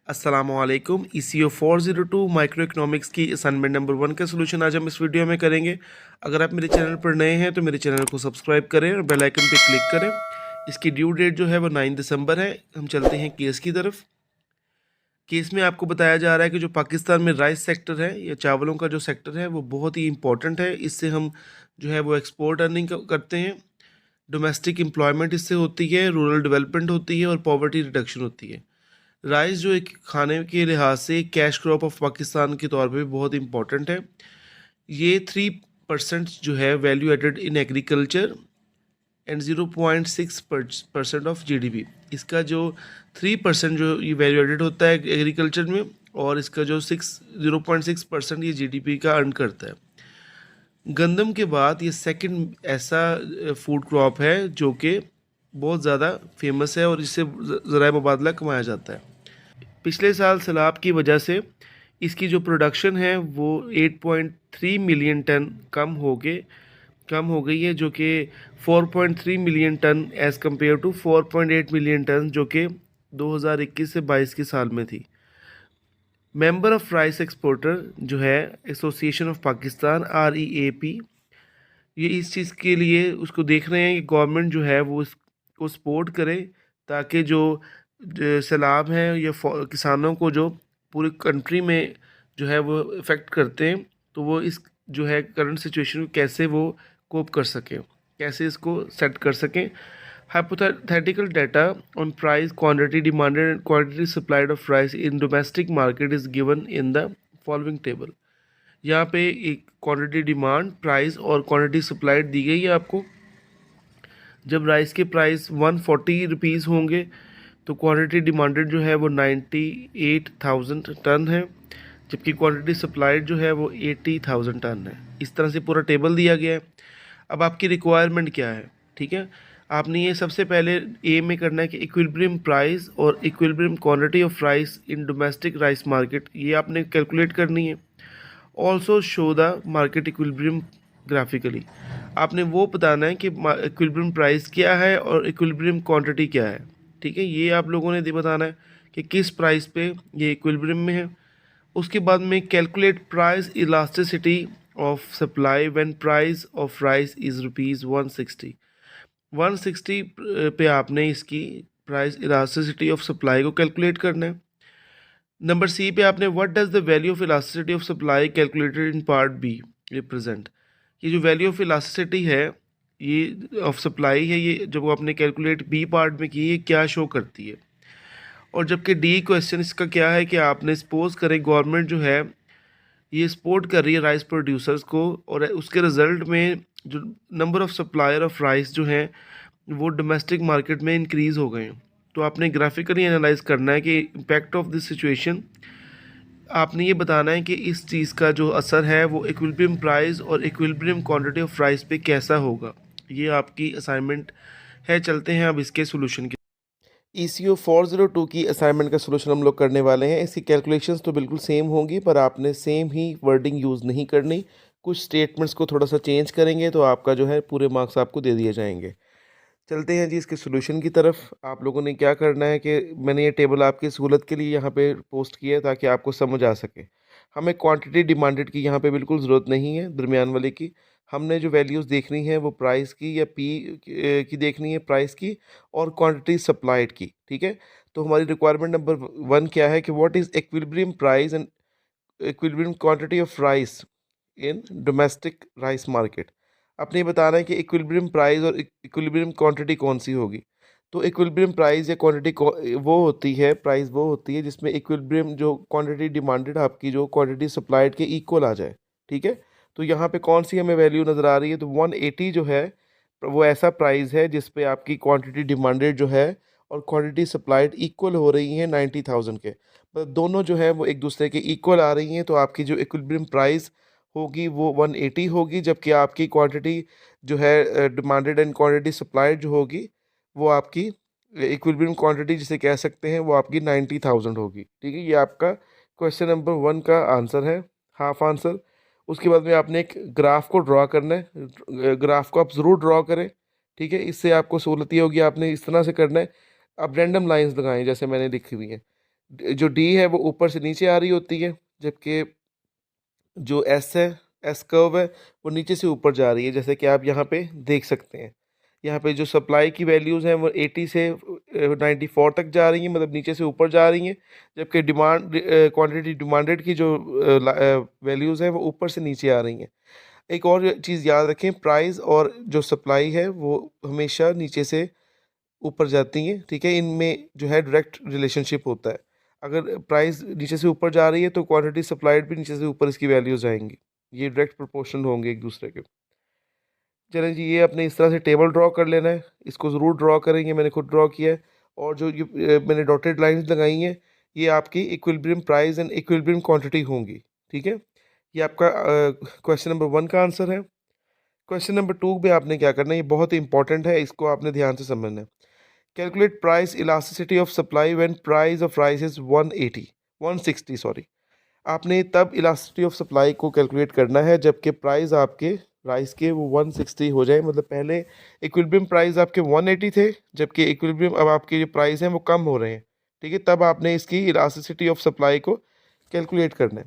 अस्सलामुअलैकुम। ECO 402 micro economics की assignment number 1 का सोल्यूशन आज हम इस वीडियो में करेंगे। अगर आप मेरे चैनल पर नए हैं तो मेरे चैनल को सब्सक्राइब करें और बेल आइकन पे क्लिक करें। इसकी ड्यू डेट जो है वो 9 दिसंबर है। हम चलते हैं केस की तरफ। केस में आपको बताया जा रहा है कि जो पाकिस्तान में राइस सेक्टर है या चावलों का जो सेक्टर है वो बहुत ही इंपॉर्टेंट है। इससे हम जो है वो एक्सपोर्ट अर्निंग करते हैं, डोमेस्टिक एम्प्लॉयमेंट इससे होती है, रूरल डेवलपमेंट होती है और पॉवर्टी रिडक्शन होती है। राइस जो एक खाने के लिहाज से कैश क्रॉप ऑफ पाकिस्तान के तौर पे भी बहुत इंपॉर्टेंट है। ये 3% जो है value added in agriculture and 0.6% of GDP। इसका जो 3% जो ये वैल्यू एडेड होता है एग्रीकल्चर में, और इसका जो 0.6% ये GDP का अर्न करता है। गंदम के बाद ये सेकंड ऐसा फूड क्रॉप है जो कि बहुत ज़्यादा फेमस है और इससे ज़राए मुबादला कमाया जाता है। पिछले साल सैलाब की वजह से इसकी जो प्रोडक्शन है वो 8.3 मिलियन टन कम हो गई है, जो कि 4.3 million ton as compare to 4.8 million ton जो कि 2021 से 22 के साल में थी। मेंबर ऑफ राइस एक्सपोर्टर जो है एसोसिएशन ऑफ पाकिस्तान REAP, ये इस चीज़ के लिए उसको देख रहे हैं कि गवर्नमेंट जो है वो इसको सपोर्ट करे ताकि जो सैलाब हैं या किसानों को जो पूरी कंट्री में जो है वो इफ़ेक्ट करते हैं, तो वो इस जो है करंट सिचुएशन को कैसे वो कोप कर सकें, कैसे इसको सेट कर सकें। Hypothetical data on price, quantity demanded and quantity supplied of rice in domestic market is given in the following table. यहाँ पे एक क्वांटिटी डिमांड, प्राइस और क्वांटिटी सप्लाइड दी गई है आपको। जब राइस के प्राइस 140 रुपीज़ होंगे तो क्वांटिटी डिमांडेड जो है वो 98,000 टन है, जबकि क्वांटिटी सप्लाइड जो है वो 80,000 टन है। इस तरह से पूरा टेबल दिया गया है। अब आपकी रिक्वायरमेंट क्या है, ठीक है। आपने ये सबसे पहले ए में करना है कि इक्विलिब्रियम प्राइस और equilibrium quantity of rice in domestic rice market, ये आपने कैलकुलेट करनी है। Also show the market equilibrium graphically, आपने वो बताना है कि इक्विलिब्रियम प्राइस क्या है और इक्विलिब्रियम क्वांटिटी क्या है, ठीक है। ये आप लोगों ने बताना है कि किस प्राइस पे ये इक्विलिब्रियम में है। उसके बाद में calculate price elasticity of supply when price of rice is ₹160। 160 पे आपने इसकी प्राइस इलास्टिसिटी ऑफ सप्लाई को कैलकुलेट करना है। नंबर सी पे आपने what does the value of elasticity of supply calculated in part B represent. ये जो वैल्यू ऑफ इलास्टिसिटी है ये ऑफ सप्लाई है, ये जब आपने कैलकुलेट बी पार्ट में की, ये क्या शो करती है। और जबकि डी क्वेश्चन इसका क्या है कि आपने सपोज करें गवर्नमेंट जो है ये सपोर्ट कर रही है राइस प्रोड्यूसर्स को, और उसके रिज़ल्ट में जो number of supplier of rice जो हैं वो डोमेस्टिक मार्केट में इंक्रीज़ हो गए हैं। तो आपने ग्राफिकली एनालाइज करना है कि इम्पैक्ट ऑफ दिस सिचुएशन, आपने ये बताना है कि इस चीज़ का जो असर है वो इक्विलिब्रियम प्राइस और इक्विलिब्रियम क्वांटिटी ऑफ राइस पे कैसा होगा। ये आपकी असाइनमेंट है। चलते हैं अब इसके सोल्यूशन की। ECO 402 की असाइनमेंट का सोल्यूशन हम लोग करने वाले हैं। इसकी कैलकुलेशंस तो बिल्कुल सेम होंगी, पर आपने सेम ही वर्डिंग यूज़ नहीं करनी। कुछ स्टेटमेंट्स को थोड़ा सा चेंज करेंगे तो आपका जो है पूरे मार्क्स आपको दे दिए जाएंगे। चलते हैं जी इसके सोल्यूशन की तरफ। आप लोगों ने क्या करना है कि मैंने ये टेबल आपकी सहूलत के लिए यहाँ पे पोस्ट किया है ताकि आपको समझ आ सके। हमें क्वांटिटी डिमांडेड की यहाँ पे बिल्कुल ज़रूरत नहीं है, दरमियान वाले की। हमने जो वैल्यूज़ देखनी है वो प्राइस की या पी की देखनी है, प्राइस की और क्वांटिटी सप्लाइड की, ठीक है। तो हमारी रिक्वायरमेंट नंबर 1 क्या है कि what is equilibrium price and equilibrium quantity of rice in domestic rice market. आपने ये बताना है कि इक्विलिब्रियम प्राइस और इक्विलिब्रियम क्वांटिटी कौन सी होगी। तो इक्विलिब्रियम प्राइस या क्वांटिटी वो होती है, प्राइस वो होती है जिसमें इक्विलिब्रियम जो क्वांटिटी डिमांडेड आपकी जो क्वांटिटी सप्लाइड के इक्वल आ जाए, ठीक है। तो यहाँ पे कौन सी हमें वैल्यू नज़र आ रही है, तो 180 जो है वो ऐसा प्राइस है जिस पे आपकी क्वांटिटी डिमांडेड जो है और क्वांटिटी सप्लाइड इक्वल हो रही हैं 90,000 के, मतलब दोनों जो है वो एक दूसरे के इक्वल आ रही हैं। तो आपकी जो इक्विलिब्रियम प्राइस होगी वो 180 होगी, जबकि आपकी क्वांटिटी जो है डिमांडेड एंड क्वांटिटी सप्लाइड जो होगी वो आपकी इक्विलिब्रियम क्वांटिटी जिसे कह सकते हैं वो आपकी 90,000 होगी, ठीक है। ये आपका क्वेश्चन नंबर 1 का आंसर है, हाफ आंसर। उसके बाद में आपने एक ग्राफ को ड्रा करना है। ग्राफ को आप ज़रूर ड्रा करें, ठीक है, इससे आपको सहूलत ये होगी, आपने इस तरह से करना है, आप रैंडम लाइंस लगाएं जैसे मैंने लिखी हुई है। जो डी है वो ऊपर से नीचे आ रही होती है, जबकि जो एस है, एस कर्व है, वो नीचे से ऊपर जा रही है, जैसे कि आप यहाँ पे देख सकते हैं। यहाँ पे जो सप्लाई की वैल्यूज़ हैं वो 80 से 94 तक जा रही हैं, मतलब नीचे से ऊपर जा रही हैं, जबकि डिमांड क्वांटिटी डिमांडेड की जो वैल्यूज़ हैं वो ऊपर से नीचे आ रही हैं। एक और चीज़ याद रखें, प्राइस और जो सप्लाई है वो हमेशा नीचे से ऊपर जाती हैं, ठीक है, इनमें जो है डायरेक्ट रिलेशनशिप होता है। अगर प्राइस नीचे से ऊपर जा रही है तो क्वांटिटी सप्लाइड भी नीचे से ऊपर इसकी वैल्यूज़ आएंगी, ये डायरेक्ट प्रोपोर्शनल होंगे एक दूसरे के। चलें जी, ये अपने इस तरह से टेबल ड्रॉ कर लेना है, इसको ज़रूर ड्रॉ करेंगे, मैंने खुद ड्रॉ किया है। और जो ये मैंने डॉटेड लाइंस लगाई हैं, ये आपकी equilibrium price and equilibrium quantity होंगी, ठीक है। ये आपका क्वेश्चन नंबर 1 का आंसर है। क्वेश्चन नंबर 2 में आपने क्या करना है, ये बहुत ही इंपॉर्टेंट है, इसको आपने ध्यान से समझना है। Calculate price elasticity of supply when price of rice is 160 sorry. आपने तब इलास्टिसिटी ऑफ सप्लाई को कैलकुलेट करना है जबकि प्राइस आपके राइस के वो 160 हो जाए, मतलब पहले इक्विलिब्रियम प्राइस आपके 180 थे, जबकि इक्विलिब्रियम अब आपके जो प्राइस हैं वो कम हो रहे हैं, ठीक है, तब आपने इसकी इलास्टिसिटी ऑफ सप्लाई को कैलकुलेट करना है।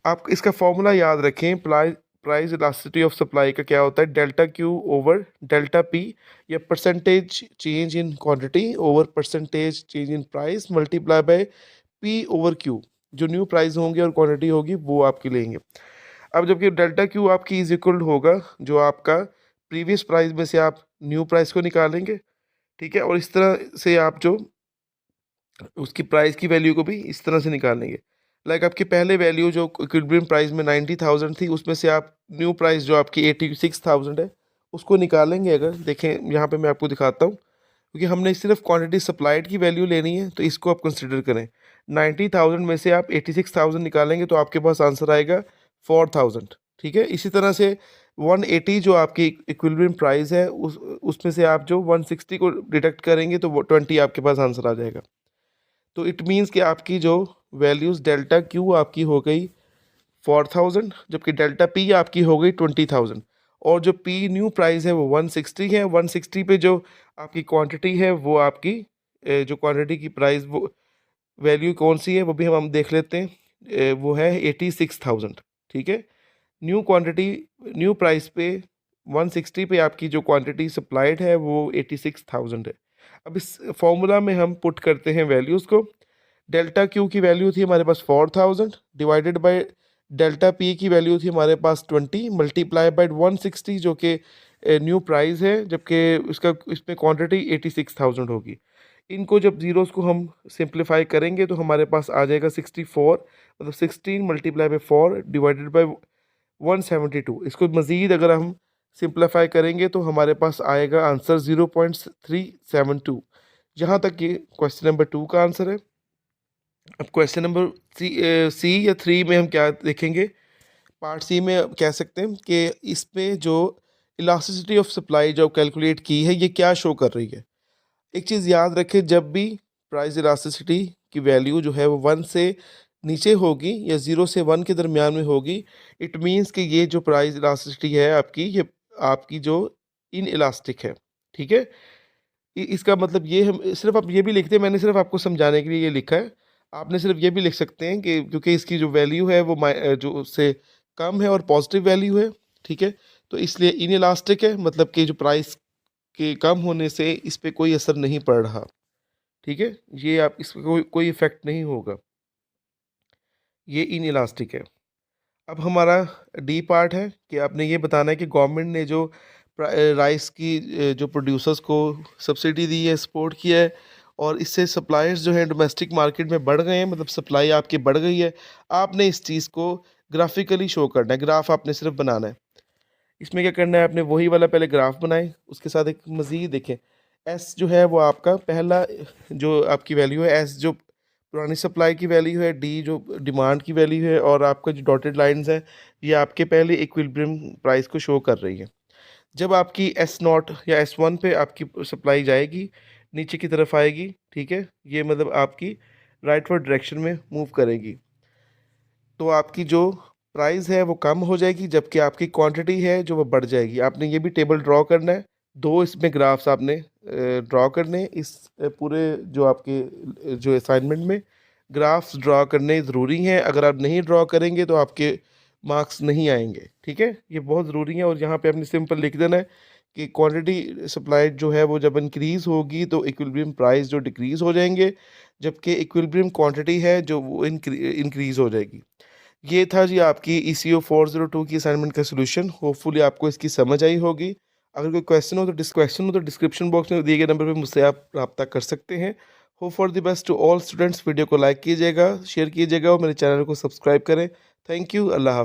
आप इसका फॉर्मूला याद रखें, प्राइस इलास्टिसिटी ऑफ सप्लाई का क्या होता है, delta Q over delta P, या percentage change in quantity over percentage change in price multiply by P over Q. जो न्यू प्राइस होंगे और क्वांटिटी होगी वो आपकी लेंगे। अब जबकि डेल्टा क्यू आपकी इज इक्वल होगा जो आपका प्रीवियस प्राइस में से आप न्यू प्राइस को निकालेंगे, ठीक है, और इस तरह से आप जो उसकी प्राइस की वैल्यू को भी इस तरह से निकालेंगे। लाइक आपकी पहले वैल्यू जो इक्विलिब्रियम प्राइस में 90,000 थी, उसमें से आप न्यू प्राइस जो आपकी 86,000 है उसको निकालेंगे। अगर देखें यहाँ पे मैं आपको दिखाता हूँ, क्योंकि हमने सिर्फ क्वांटिटी सप्लाइड की वैल्यू लेनी है तो इसको आप कंसिडर करें। 90,000 में से आप 86,000 निकालेंगे तो आपके पास आंसर आएगा 4,000, ठीक है। इसी तरह से 180 जो आपकी इक्विलिब्रियम प्राइस है उसमें से आप जो 160 को डिडक्ट करेंगे तो वो 20 आपके पास आंसर आ जाएगा। तो इट मीन्स कि आपकी जो वैल्यूज़ डेल्टा क्यू आपकी हो गई 4,000, जबकि डेल्टा पी आपकी हो गई 20,000, और जो पी न्यू प्राइस है वो 160 है। 160 पे जो आपकी क्वांटिटी है वो आपकी जो क्वांटिटी की प्राइस वो वैल्यू कौन सी है वो भी हम देख लेते हैं, वो है 86,000, ठीक है। न्यू क्वांटिटी न्यू प्राइस पे 160 पे आपकी जो क्वांटिटी सप्लाइड है वो 86,000 है। अब इस फॉर्मूला में हम पुट करते हैं वैल्यूज़ को। डेल्टा क्यू की वैल्यू थी हमारे पास 4,000 डिवाइडेड बाय डेल्टा पी की वैल्यू थी हमारे पास 20 मल्टीप्लाई बाय 160 जो कि न्यू प्राइस है, जबकि इसका इसमें क्वांटिटी 86,000 होगी। इनको जब ज़ीरोज़ को हम सिंप्लीफाई करेंगे तो हमारे पास आ जाएगा 64, मतलब 16 मल्टीप्लाई बाय 4 डिवाइडेड बाय 172। इसको मज़ीद अगर हम सिंप्लीफाई करेंगे तो हमारे पास आएगा आंसर 0.372। जहाँ तक ये क्वेश्चन नंबर 2 का आंसर है। अब क्वेश्चन नंबर सी या 3 में हम क्या देखेंगे, पार्ट सी में कह सकते हैं कि इसमें जो इलास्टिसिटी ऑफ सप्लाई जो कैलकुलेट की है ये क्या शो कर रही है। एक चीज़ याद रखें, जब भी प्राइस इलास्टिसिटी की वैल्यू जो है वो 1 से नीचे होगी या 0 से 1 के दरमियान में होगी, इट मीन्स कि ये जो प्राइस इलास्टिसिटी है आपकी, ये आपकी जो इन इलास्टिक है, ठीक है। इसका मतलब ये हम सिर्फ आप ये भी लिखते हैं, मैंने सिर्फ आपको समझाने के लिए ये लिखा है। आपने सिर्फ ये भी लिख सकते हैं कि क्योंकि इसकी जो वैल्यू है वो जो उससे कम है और पॉजिटिव वैल्यू है, ठीक है, तो इसलिए इन इलास्टिक है, मतलब कि जो प्राइस के कम होने से इस पे कोई असर नहीं पड़ रहा, ठीक है, ये आप इस पे कोई इफेक्ट नहीं होगा, ये इन इलास्टिक है। अब हमारा डी पार्ट है कि आपने ये बताना है कि गवर्नमेंट ने जो राइस की जो प्रोड्यूसर्स को सब्सिडी दी है, सपोर्ट किया है, और इससे सप्लायर्स जो है डोमेस्टिक मार्केट में बढ़ गए हैं, मतलब सप्लाई आपकी बढ़ गई है। आपने इस चीज़ को ग्राफिकली शो करना है, ग्राफ आपने सिर्फ बनाना है। इसमें क्या करना है, आपने वही वाला पहले ग्राफ बनाए, उसके साथ एक मज़ीद देखें, एस जो है वो आपका पहला जो आपकी वैल्यू है, एस जो पुरानी सप्लाई की वैल्यू है, डी जो डिमांड की वैल्यू है, और आपका जो डॉटेड लाइंस है ये आपके पहले इक्विलिब्रियम प्राइस को शो कर रही है। जब आपकी एस नॉट या एस वन पे आपकी सप्लाई जाएगी, नीचे की तरफ आएगी, ठीक है, ये मतलब आपकी राइटवर्ड डायरेक्शन में मूव करेगी, तो आपकी जो प्राइस है वो कम हो जाएगी, जबकि आपकी क्वांटिटी है जो वो बढ़ जाएगी। आपने ये भी टेबल ड्रॉ करना है, 2 इसमें ग्राफ्स आपने ड्रॉ करने हैं। इस पूरे जो आपके जो असाइनमेंट में ग्राफ्स ड्रॉ करने ज़रूरी हैं। अगर आप नहीं ड्रॉ करेंगे तो आपके मार्क्स नहीं आएंगे, ठीक है। ये बहुत ज़रूरी है। और यहाँ पे आपने सिंपल लिख देना है कि क्वांटिटी सप्लाइड जो है वो जब इंक्रीज़ होगी तो इक्विलिब्रियम प्राइस जो डिक्रीज़ हो जाएंगे, जबकि इक्विलिब्रियम क्वांटिटी है जो वो इंक्रीज़ हो जाएगी। ये था जी आपकी ECO 402 की असाइनमेंट का सोल्यूशन। होपफुली आपको इसकी समझ आई होगी। अगर कोई क्वेश्चन हो तो डिस्क्रिप्शन बॉक्स में दिए गए नंबर पे मुझसे आप रब्ता कर सकते हैं। Hope for the best to all students. Video को लाइक कीजिएगा, शेयर कीजिएगा और मेरे चैनल को सब्सक्राइब करें। Thank you. अल्लाह हाफ़िज़।